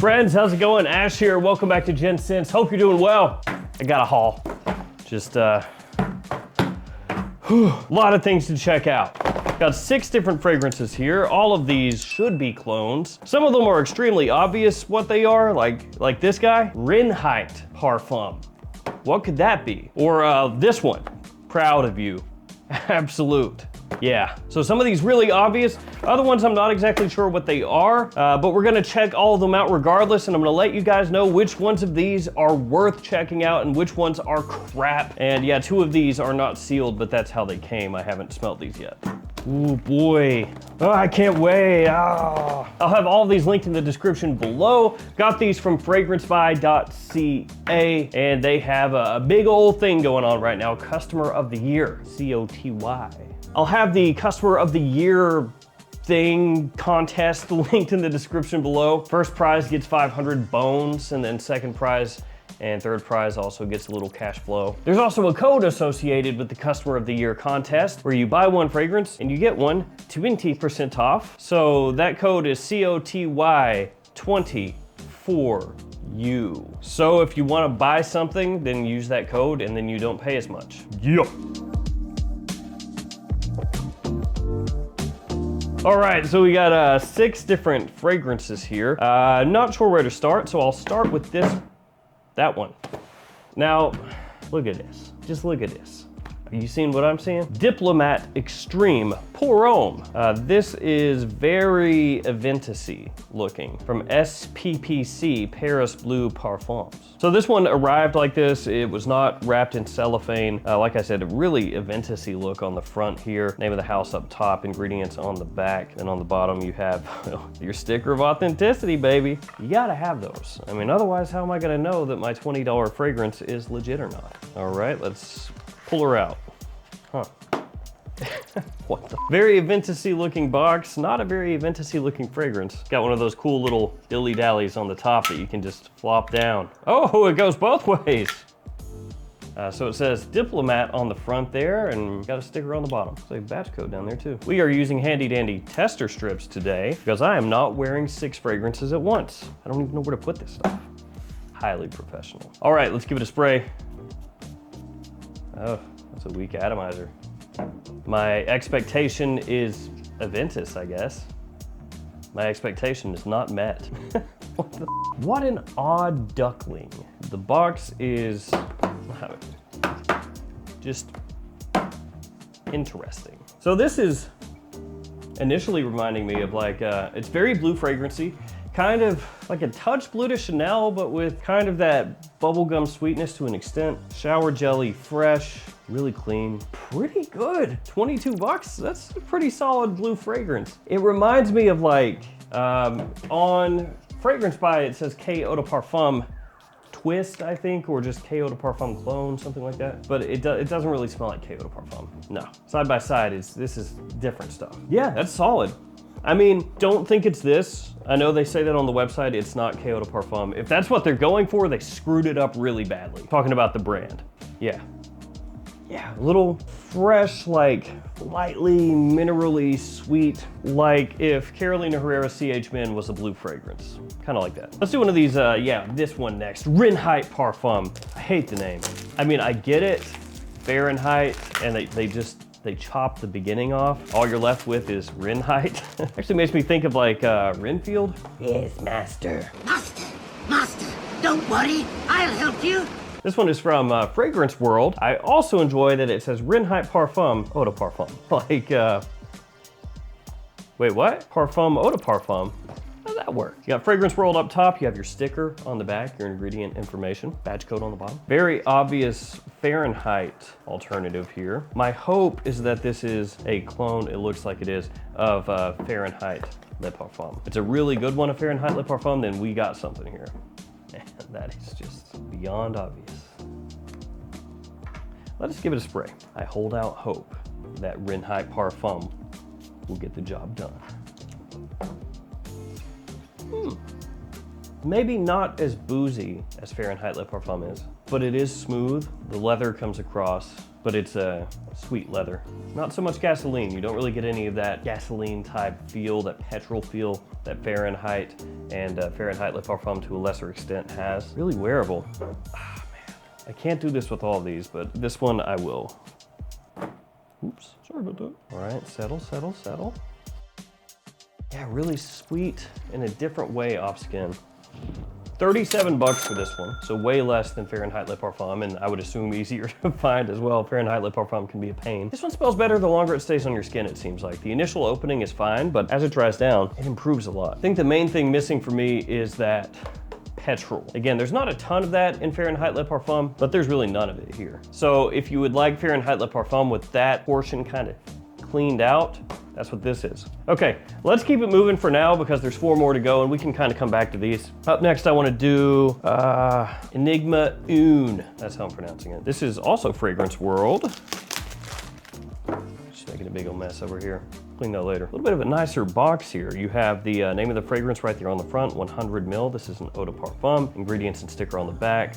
Friends, how's it going? Ash here. Welcome back to Gents. Hope you're doing well. I got a haul. Just a lot of things to check out. Got 6 different fragrances here. All of these should be clones. Some of them are extremely obvious what they are, like this guy, Rin Height Parfum. What could that be? Or this one, Proud of You, Absolute. Yeah, so some of these really obvious, other ones I'm not exactly sure what they are, but we're gonna check all of them out regardless, and I'm gonna let you guys know which ones of these are worth checking out and which ones are crap. And yeah, 2 of these are not sealed, but that's how they came. I haven't smelled these yet. Ooh boy, oh, I can't wait. Oh. I'll have all of these linked in the description below. Got these from fragrancebuy.ca, and they have a big old thing going on right now, Customer of the Year, COTY. I'll have the Customer of the Year thing contest linked in the description below. First prize gets 500 bones, and then second prize and third prize also gets a little cash flow. There's also a code associated with the Customer of the Year contest where you buy one fragrance and you get one 20% off. So that code is COTY20 for you. So if you want to buy something, then use that code and then you don't pay as much. Yep. All right, so we got 6 different fragrances here. Not sure where to start, so I'll start with that one. Now, look at this. Just look at this. Are you seeing what I'm seeing? Diplomat Extreme Pour Homme. This is very eventy looking from SPPC, Paris Bleu Parfums. So this one arrived like this. It was not wrapped in cellophane. Like I said, a really eventy look on the front here. Name of the house up top, ingredients on the back. And on the bottom you have your sticker of authenticity, baby. You gotta have those. I mean, otherwise how am I gonna know that my $20 fragrance is legit or not? All right, let's pull her out. Huh. What the? Very eventy looking box, not a very eventy looking fragrance. Got one of those cool little dilly-dallies on the top that you can just flop down. Oh, it goes both ways. So it says Diplomat on the front there and got a sticker on the bottom. It's a batch code down there too. We are using handy dandy tester strips today because I am not wearing 6 fragrances at once. I don't even know where to put this stuff. Highly professional. All right, let's give it a spray. Oh. It's a weak atomizer. My expectation is Aventus, I guess. My expectation is not met. What an odd duckling. The box is just interesting. So this is initially reminding me of like, it's very blue fragrancy, kind of like a touch blue de Chanel, but with kind of that bubblegum sweetness to an extent. Shower jelly, fresh. Really clean, pretty good. 22 bucks, that's a pretty solid blue fragrance. It reminds me of like, on Fragrance Buy, it says K Eau de Parfum Twist, I think, or just K Eau de Parfum Clone, something like that. But it doesn't really smell like K Eau de Parfum, no. Side by side, this is different stuff. Yeah, that's solid. I mean, don't think it's this. I know they say that on the website, it's not K Eau de Parfum. If that's what they're going for, they screwed it up really badly. Talking about the brand, yeah. Yeah, a little fresh, like lightly minerally sweet, like if Carolina Herrera CH Men was a blue fragrance. Kind of like that. Let's do one of these, yeah, this one next. Rin Height Parfum. I hate the name. I mean, I get it, Fahrenheit, and they chop the beginning off. All you're left with is Rin Height. Actually makes me think of like Renfield. Yes, master. Master, don't worry, I'll help you. This one is from Fragrance World. I also enjoy that it says Rin Height Parfum, Eau de Parfum. Like, wait, what? Parfum, Eau de Parfum. How does that work? You got Fragrance World up top, you have your sticker on the back, your ingredient information, badge code on the bottom. Very obvious Fahrenheit alternative here. My hope is that this is a clone, it looks like it is, of Fahrenheit Le Parfum. If it's a really good one of Fahrenheit Le Parfum, then we got something here. Man, that is just beyond obvious. Let us give it a spray. I hold out hope that Rin Height Parfum will get the job done. Maybe not as boozy as Fahrenheit Le Parfum is, but it is smooth. The leather comes across, but it's a sweet leather. Not so much gasoline. You don't really get any of that gasoline type feel, that petrol feel that Fahrenheit and Fahrenheit Le Parfum to a lesser extent has. Really wearable. Ah, man. I can't do this with all of these, but this one I will. Oops, sorry about that. All right, settle, settle, settle. Yeah, really sweet in a different way off skin. 37 bucks for this one, so way less than Fahrenheit Le Parfum, and I would assume easier to find as well. Fahrenheit Le Parfum can be a pain. This one smells better the longer it stays on your skin, it seems like. The initial opening is fine, but as it dries down, it improves a lot. I think the main thing missing for me is that petrol. Again, there's not a ton of that in Fahrenheit Le Parfum, but there's really none of it here. So if you would like Fahrenheit Le Parfum with that portion kind of cleaned out, that's what this is. Okay, let's keep it moving for now because there's 4 more to go and we can kind of come back to these. Up next, I want to do Enigma Oud. That's how I'm pronouncing it. This is also Fragrance World. Just making a big old mess over here. Clean that later. A little bit of a nicer box here. You have the name of the fragrance right there on the front, 100 ml. This is an Eau de Parfum. Ingredients and sticker on the back.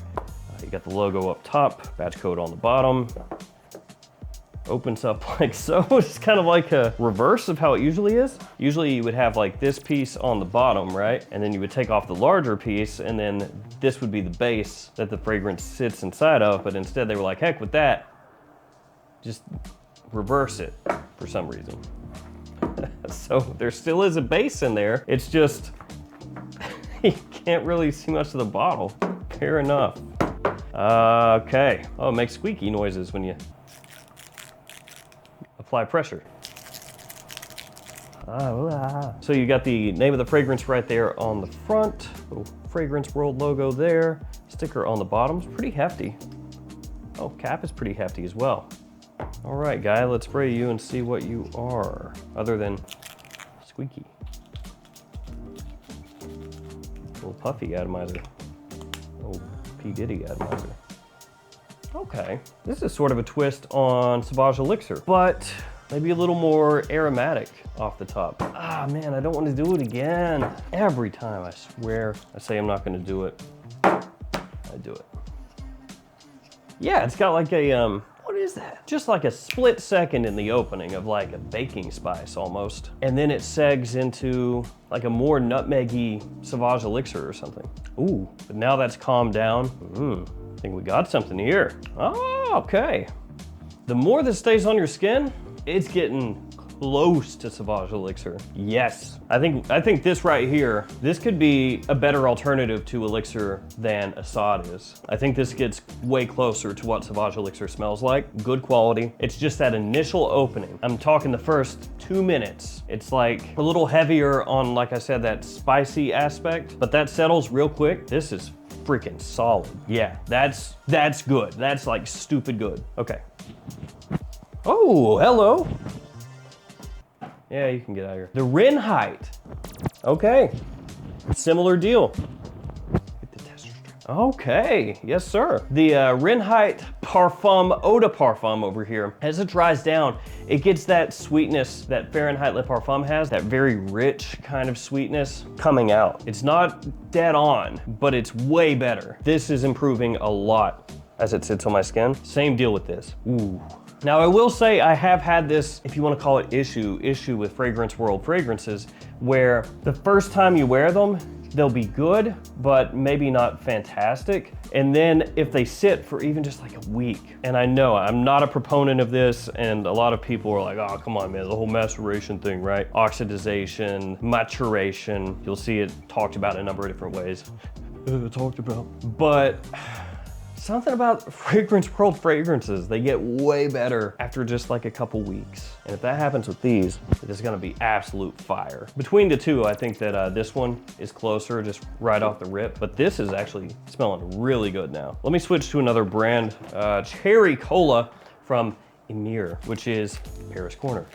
You got the logo up top, batch code on the bottom. Opens up like so. It's kind of like a reverse of how it usually is. Usually you would have like this piece on the bottom, right? And then you would take off the larger piece and then this would be the base that the fragrance sits inside of, but instead they were like, heck with that, just reverse it for some reason. So there still is a base in there. It's just, you can't really see much of the bottle. Fair enough. Okay. Oh, it makes squeaky noises when you apply pressure. So you got the name of the fragrance right there on the front. Little Fragrance World logo there. Sticker on the bottom. It's pretty hefty. Oh, cap is pretty hefty as well. All right, guy, let's spray you and see what you are, other than squeaky. Little puffy atomizer. Oh, P. Diddy atomizer. Okay, this is sort of a twist on Sauvage Elixir, but maybe a little more aromatic off the top. Ah, man, I don't want to do it again. Every time, I swear, I say I'm not gonna do it, I do it. Yeah, it's got like a, what is that? Just like a split second in the opening of like a baking spice almost. And then it segs into like a more nutmeggy Sauvage Elixir or something. Ooh, but now that's calmed down. I think we got something here. Oh, okay. The more this stays on your skin, it's getting close to Sauvage Elixir. Yes, I think this right here, this could be a better alternative to Elixir than Assad is. I think this gets way closer to what Sauvage Elixir smells like. Good quality. It's just that initial opening. I'm talking the first 2 minutes. It's like a little heavier on, like I said, that spicy aspect, but that settles real quick. This is freaking solid. Yeah, that's good. That's like stupid good. Okay. Oh, hello. Yeah, you can get out of here. The Rin Height. Okay, similar deal. Get the tester strip. Okay, yes sir. The Rin Height Parfum Eau de Parfum over here, as it dries down, it gets that sweetness that Fahrenheit Le Parfum has, that very rich kind of sweetness coming out. It's not dead on, but it's way better. This is improving a lot as it sits on my skin. Same deal with this. Ooh. Now I will say I have had this, if you want to call it issue with Fragrance World fragrances, where the first time you wear them, they'll be good, but maybe not fantastic. And then if they sit for even just like a week, and I know I'm not a proponent of this, and a lot of people are like, oh, come on, man, the whole maceration thing, right? Oxidization, maturation, you'll see it talked about in a number of different ways. But something about Fragrance World fragrances, they get way better after just like a couple weeks. And if that happens with these, it's gonna be absolute fire. Between the two, I think that this one is closer, just right off the rip, but this is actually smelling really good now. Let me switch to another brand, Cherry Cola from Emir, which is Paris Corner.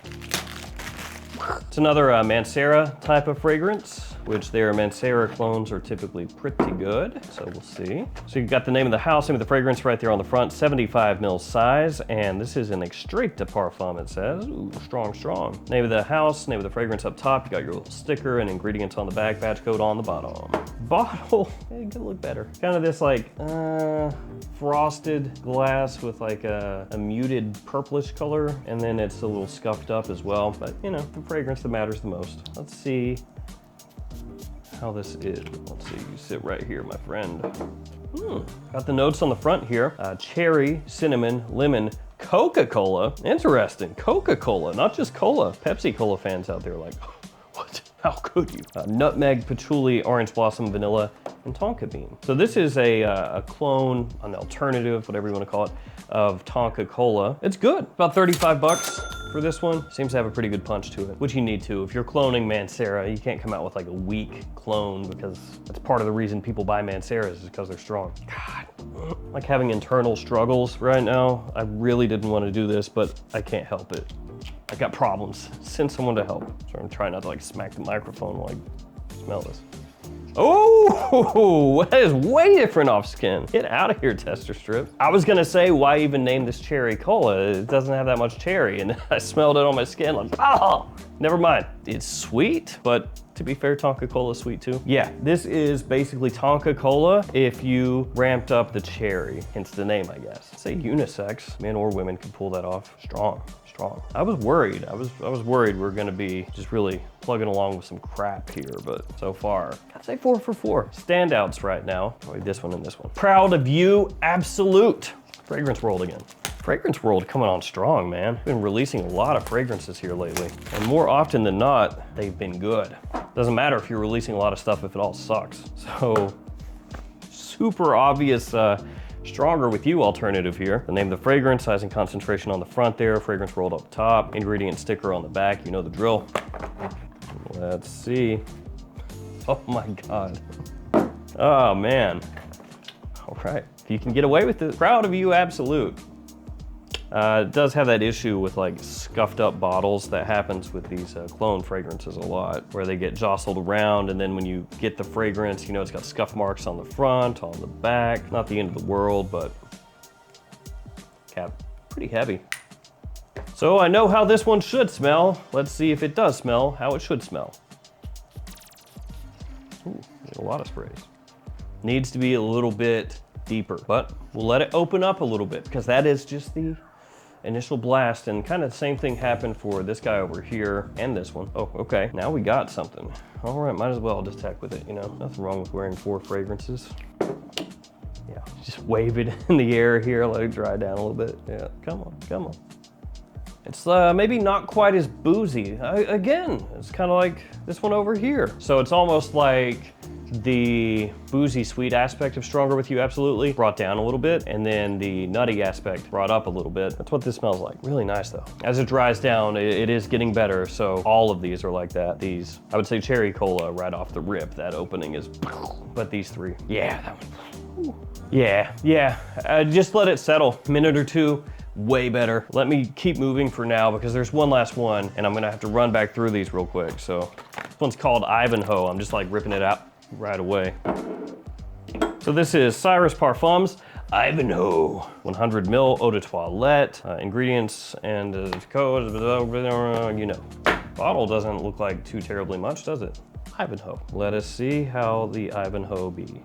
It's another Mancera type of fragrance. which their Mancera clones are typically pretty good. So we'll see. So you've got the name of the house, name of the fragrance right there on the front, 75 ml size. And this is an extrait de parfum, it says. Ooh, strong, strong. Name of the house, name of the fragrance up top. You got your little sticker and ingredients on the back, batch code on the bottom. Bottle, it could look better. Kind of this like frosted glass with like a muted purplish color. And then it's a little scuffed up as well. But you know, the fragrance that matters the most. Let's see how this is. Let's see, you sit right here, my friend. Got the notes on the front here. Cherry, cinnamon, lemon, Coca-Cola. Interesting, Coca-Cola, not just cola. Pepsi Cola fans out there like, what? How could you? Nutmeg, patchouli, orange blossom, vanilla, and tonka bean. So this is a clone, an alternative, whatever you want to call it, of Tonka Cola. It's good, about 35 bucks for this one. Seems to have a pretty good punch to it, which you need to. If you're cloning Mancera, you can't come out with like a weak clone because that's part of the reason people buy Manceras is because they're strong. God, like having internal struggles right now. I really didn't want to do this, but I can't help it. I got problems. Send someone to help. So I'm trying not to like smack the microphone while I smell this. Oh, that is way different off skin. Get out of here, tester strip. I was gonna say, why even name this cherry cola? It doesn't have that much cherry, and I smelled it on my skin like, oh, never mind. It's sweet, but to be fair, Tonka Cola is sweet too. Yeah, this is basically Tonka Cola if you ramped up the cherry, hence the name, I guess. Say unisex, men or women can pull that off. Strong, strong. I was worried. I was worried we were gonna be just really plugging along with some crap here, but so far, I'd say 4 for 4. Standouts right now, probably this one and this one. Proud of you, absolute. Fragrance World again. Fragrance World coming on strong, man. Been releasing a lot of fragrances here lately. And more often than not, they've been good. Doesn't matter if you're releasing a lot of stuff if it all sucks. So, super obvious Stronger With You alternative here. The name of the fragrance, size and concentration on the front there, Fragrance World up top, ingredient sticker on the back, you know the drill. Let's see. Oh my God. Oh man. All right, if you can get away with it, proud of you, absolute. It does have that issue with like scuffed up bottles that happens with these clone fragrances a lot, where they get jostled around, and then when you get the fragrance, you know, it's got scuff marks on the front, on the back. Not the end of the world, but cap pretty heavy. So I know how this one should smell. Let's see if it does smell how it should smell. Ooh, a lot of sprays. Needs to be a little bit deeper, but we'll let it open up a little bit because that is just the initial blast, and kind of the same thing happened for this guy over here and this one. Oh, okay, now we got something. All right, might as well just tack with it, you know? Nothing wrong with wearing 4 fragrances. Yeah, just wave it in the air here, let it dry down a little bit. Yeah, come on, come on. It's maybe not quite as boozy. Again, it's kind of like this one over here. So it's almost like the boozy sweet aspect of Stronger With You absolutely brought down a little bit, and then the nutty aspect brought up a little bit. That's what this smells like. Really nice though. As it dries down, it is getting better. So all of these are like that. These, I would say cherry cola right off the rip, that opening is, but these 3, yeah, that one. Yeah. Just let it settle, minute or 2. Way better. Let me keep moving for now because there's one last one and I'm gonna have to run back through these real quick. So this one's called Ivanhoe. I'm just like ripping it out right away. So this is Cyrus Parfum's Ivanhoe, 100 ml eau de toilette, ingredients and code, you know. Bottle doesn't look like too terribly much, does it? Ivanhoe. Let us see how the Ivanhoe be.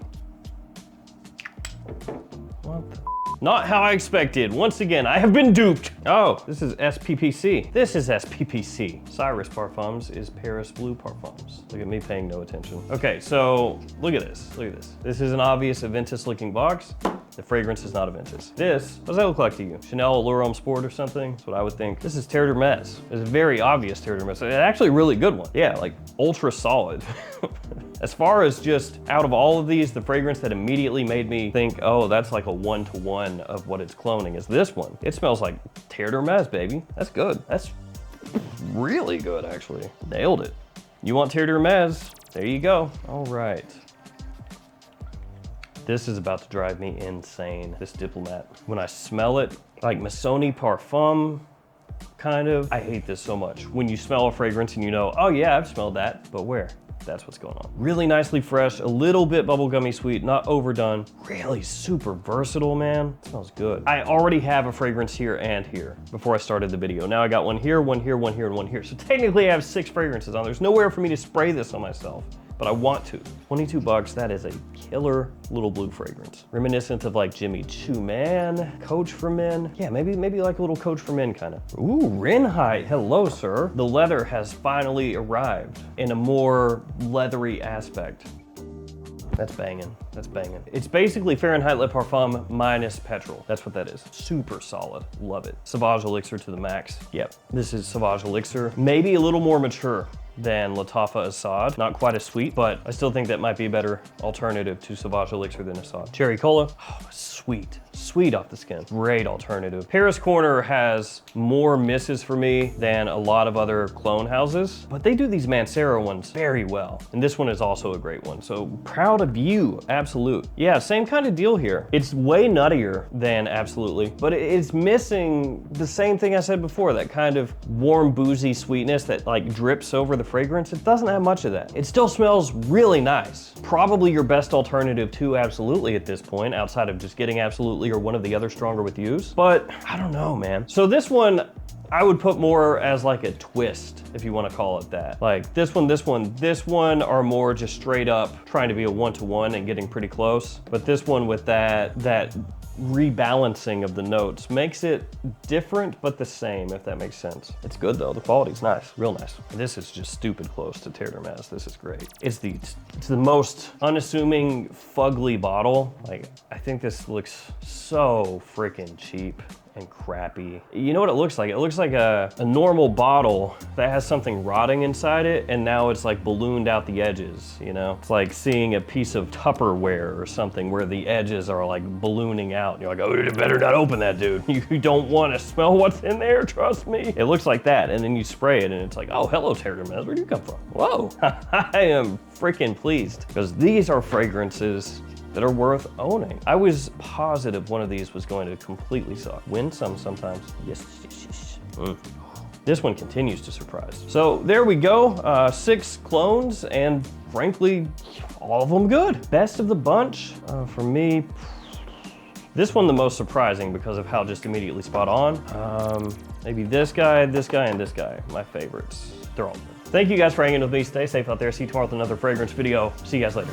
What the? Not how I expected. Once again, I have been duped. Oh, this is SPPC. This is SPPC. Cyrus Parfums is Paris Blue Parfums. Look at me paying no attention. Okay, so look at this. Look at this. This is an obvious Aventus looking box. The fragrance is not Aventus. This, what does that look like to you? Chanel Allure Homme Sport or something? That's what I would think. This is Terre d'Hermès. It's a very obvious Terre d'Hermès. It's actually a really good one. Yeah, like ultra solid. As far as just out of all of these, the fragrance that immediately made me think, oh, that's like a 1-to-1 of what it's cloning is this one. It smells like Terre d'Hermès, baby. That's good. That's really good, actually. Nailed it. You want Terre d'Hermès? There you go. All right. This is about to drive me insane, this Diplomat. When I smell it, like Missoni Parfum, kind of. I hate this so much. When you smell a fragrance and you know, oh yeah, I've smelled that, but where? That's what's going on. Really nicely fresh, a little bit bubblegummy sweet, not overdone. Really super versatile, man. It smells good. I already have a fragrance here and here before I started the video. Now I got one here, one here, one here, and one here. So technically I have 6 fragrances on. There's nowhere for me to spray this on myself, but I want to. 22 bucks, that is a killer little blue fragrance. Reminiscent of like Jimmy Choo Man, Coach for Men. Yeah, maybe like a little Coach for Men kind of. Ooh, Rin Height, hello sir. The leather has finally arrived in a more leathery aspect. That's banging, that's banging. It's basically Fahrenheit Le Parfum minus petrol. That's what that is. Super solid, love it. Sauvage Elixir to the max. Yep, this is Sauvage Elixir. Maybe a little more mature than Lattafa Assad. Not quite as sweet, but I still think that might be a better alternative to Sauvage Elixir than Assad. Cherry Cola, oh, sweet. Sweet off the skin. Great alternative. Paris Corner has more misses for me than a lot of other clone houses, but they do these Mancera ones very well. And this one is also a great one. So proud of you, Absolute. Yeah, same kind of deal here. It's way nuttier than Absolutely, but it's missing the same thing I said before, that kind of warm, boozy sweetness that like drips over the fragrance. It doesn't have much of that. It still smells really nice. Probably your best alternative to Absolutely at this point, outside of just getting Absolutely or one of the other stronger with use, but I don't know, man. So this one, I would put more as like a twist, if you want to call it that. Like this one are more just straight up trying to be a one-to-one and getting pretty close. But this one with that rebalancing of the notes makes it different but the same, if that makes sense. It's good though, the quality's nice, real nice. This is just stupid close to Terre d'Hermes. This is great. It's the most unassuming fugly bottle. Like, I think this looks so freaking cheap and crappy. You know what it looks like? It looks like a normal bottle that has something rotting inside it, and now it's like ballooned out the edges, you know? It's like seeing a piece of Tupperware or something where the edges are like ballooning out. And you're like, oh, you better not open that, dude. You don't want to smell what's in there, trust me. It looks like that, and then you spray it, and it's like, oh, hello, Terre d'Hermes, where'd you come from? Whoa, I am freaking pleased, because these are fragrances that are worth owning. I was positive one of these was going to completely suck. Win some sometimes. Yes. This one continues to surprise. So there we go, 6 clones, and frankly, all of them good. Best of the bunch, for me, this one the most surprising because of how just immediately spot on. Maybe this guy, and this guy, my favorites. They're all good. Thank you guys for hanging with me. Stay safe out there. See you tomorrow with another fragrance video. See you guys later.